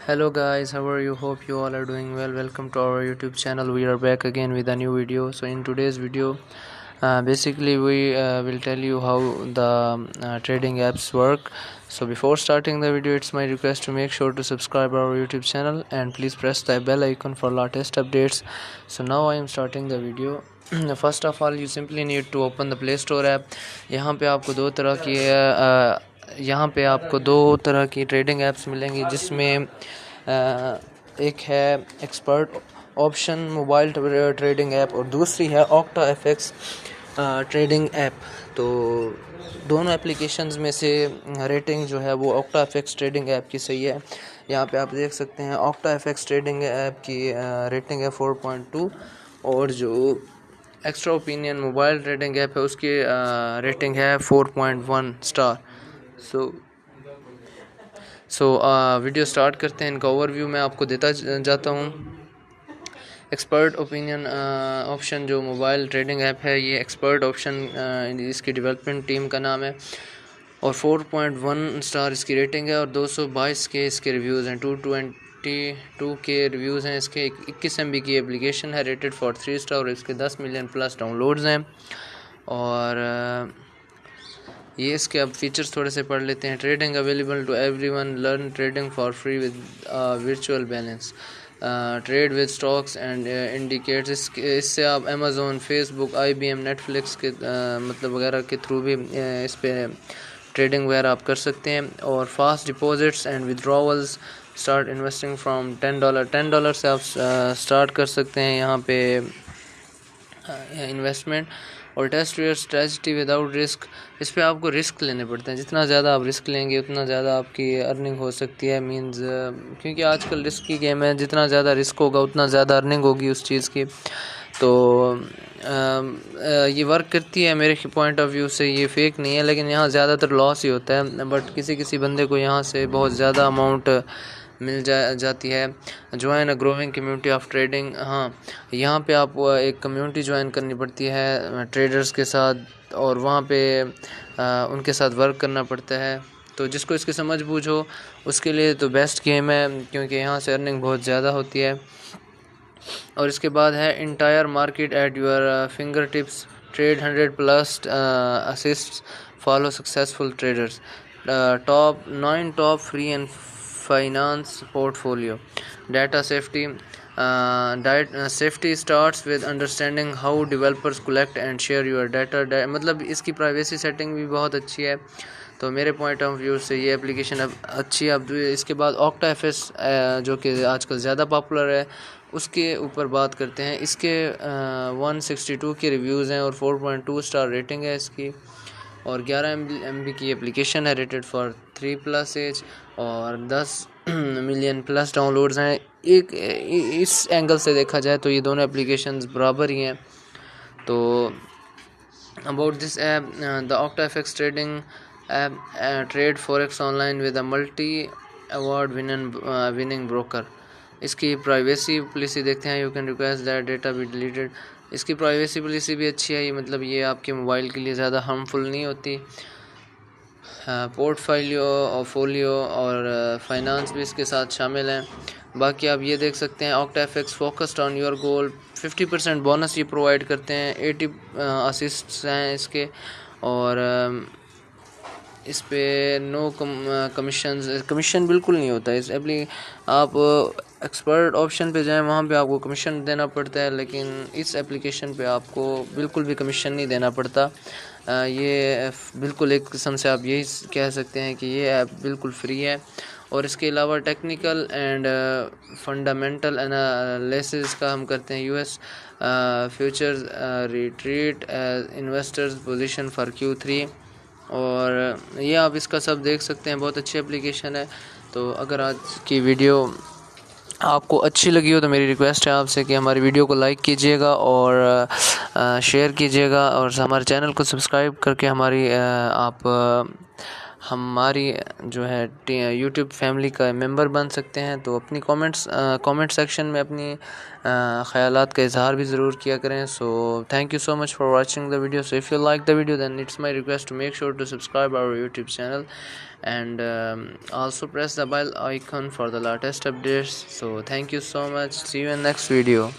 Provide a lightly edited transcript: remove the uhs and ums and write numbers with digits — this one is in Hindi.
Hello guys, how are you? Hope you all are doing well. Welcome to our YouTube channel. We are back again with a new video. So in today's video, basically we will tell you how the trading apps work. So before starting the video, it's my request to make sure to subscribe our YouTube channel and please press the bell icon for latest updates. So now I am starting the video. First of all, you simply need to open the Play Store app. यहाँ पे आपको दो तरह की ट्रेडिंग ऐप्स मिलेंगी, जिसमें एक है expert option mobile trading app और दूसरी है ऑक्टा एफएक्स ट्रेडिंग ऐप। तो दोनों एप्लीकेशंस में से रेटिंग जो है वो ऑक्टा एफएक्स ट्रेडिंग ऐप की सही है। यहाँ पे आप देख सकते हैं ऑक्टा एफएक्स ट्रेडिंग ऐप की रेटिंग है 4.2 और जो extra opinion mobile trading app है उसकी रेटिंग है 4.1 स्टार। वीडियो स्टार्ट करते हैं। इनका ओवरव्यू मैं आपको देता जाता हूँ। एक्सपर्ट ओपिनियन ऑप्शन जो मोबाइल ट्रेडिंग ऐप है, ये एक्सपर्ट ऑप्शन इसकी डेवलपमेंट टीम का नाम है और 4.1 स्टार इसकी रेटिंग है और 222 के इसके रिव्यूज़ हैं, 222 के रिव्यूज़ हैं। इसके 21 MB की एप्लीकेशन है, रेटेड फॉर 3 स्टार और इसके 10 मिलियन प्लस डाउनलोड्स हैं। और ये इसके अब फीचर्स थोड़े से पढ़ लेते हैं। Trading available to everyone, learn trading for free with virtual balance, trade with stocks and indicators. इससे आप अमेज़ोन, फेसबुक, IBM, नेटफ्लिक्स के मतलब वगैरह के थ्रू भी इस पे ट्रेडिंग वगैरह आप कर सकते हैं। और fast deposits and withdrawals, start investing from $10 से आप स्टार्ट कर सकते हैं यहाँ पे इन्वेस्टमेंट। और test your strategy without risk, इस पे आपको रिस्क लेने पड़ते हैं। जितना ज़्यादा आप रिस्क लेंगे उतना ज़्यादा आपकी अर्निंग हो सकती है। मींस क्योंकि आजकल रिस्क की गेम है, जितना ज़्यादा रिस्क होगा उतना ज़्यादा अर्निंग होगी उस चीज़ की। तो ये वर्क करती है मेरे पॉइंट ऑफ व्यू से, ये फेक नहीं है, लेकिन यहाँ ज़्यादातर लॉस ही होता है। बट किसी बंदे को यहाँ से बहुत ज़्यादा अमाउंट मिल जाती है। Join a growing community of trading, हाँ यहाँ पे आप एक कम्युनिटी ज्वाइन करनी पड़ती है ट्रेडर्स के साथ और वहाँ पे उनके साथ वर्क करना पड़ता है। तो जिसको इसकी समझ बूझ हो उसके लिए तो बेस्ट गेम है, क्योंकि यहाँ से अर्निंग बहुत ज़्यादा होती है। और इसके बाद है entire market at your finger tips, trade 100+ assist, follow successful traders, top free and finance portfolio, data safety. Safety starts with understanding how developers collect and share your data. मतलब इसकी प्राइवेसी सेटिंग भी बहुत अच्छी है। तो मेरे पॉइंट ऑफ व्यू से ये एप्लीकेशन अब अच्छी है। अब इसके बाद ऑक्टा एफएस जो कि आजकल ज़्यादा पॉपुलर है, उसके ऊपर बात करते हैं। इसके 162 के रिव्यूज़ हैं और 4.2 स्टार रेटिंग है इसकी और 11 MB की एप्लीकेशन है, रेटेड फॉर 3+ एज और 10 मिलियन प्लस डाउनलोड्स हैं। एक इस एंगल से देखा जाए तो ये दोनों एप्लीकेशंस बराबर ही हैं। तो about this app, the octa FX trading app trade forex online with a multi award winning broker. इसकी प्राइवेसी पॉलिसी देखते हैं। You can request that data be deleted. इसकी प्राइवेसी पॉलिसी भी अच्छी है, ये मतलब ये आपके मोबाइल के लिए ज़्यादा हार्मफुल नहीं होती। पोर्टफोलियो और फाइनेंस भी इसके साथ शामिल हैं। बाकी आप ये देख सकते हैं octa FX focused on your goal, 50% bonus ये प्रोवाइड करते हैं, 80 असिस्ट्स हैं इसके और इस पे नो कमीशन बिल्कुल नहीं होता है। इस आप एक्सपर्ट ऑप्शन पे जाएं, वहाँ पे आपको कमीशन देना पड़ता है, लेकिन इस एप्लीकेशन पे आपको बिल्कुल भी कमीशन नहीं देना पड़ता। ये बिल्कुल एक किस्म से आप यही कह सकते हैं कि ये ऐप बिल्कुल फ्री है। और इसके अलावा टेक्निकल एंड फंडामेंटल एनालिसिस का हम करते हैं। US futures retreat investors position for Q3 और ये आप इसका सब देख सकते हैं। बहुत अच्छी एप्लीकेशन है। तो अगर आज की वीडियो आपको अच्छी लगी हो तो मेरी रिक्वेस्ट है आपसे कि हमारी वीडियो को लाइक कीजिएगा और शेयर कीजिएगा और हमारे चैनल को सब्सक्राइब करके हमारी आप हमारी जो है यूट्यूब फैमिली का मेंबर बन सकते हैं। तो अपनी कमेंट सेक्शन में अपनी ख़यालात का इजहार भी ज़रूर किया करें। So thank you so much for watching the video. So if you like the video then it's my request to make sure to subscribe our YouTube channel and also press the bell icon for the latest updates. So thank you so much, see you in next video.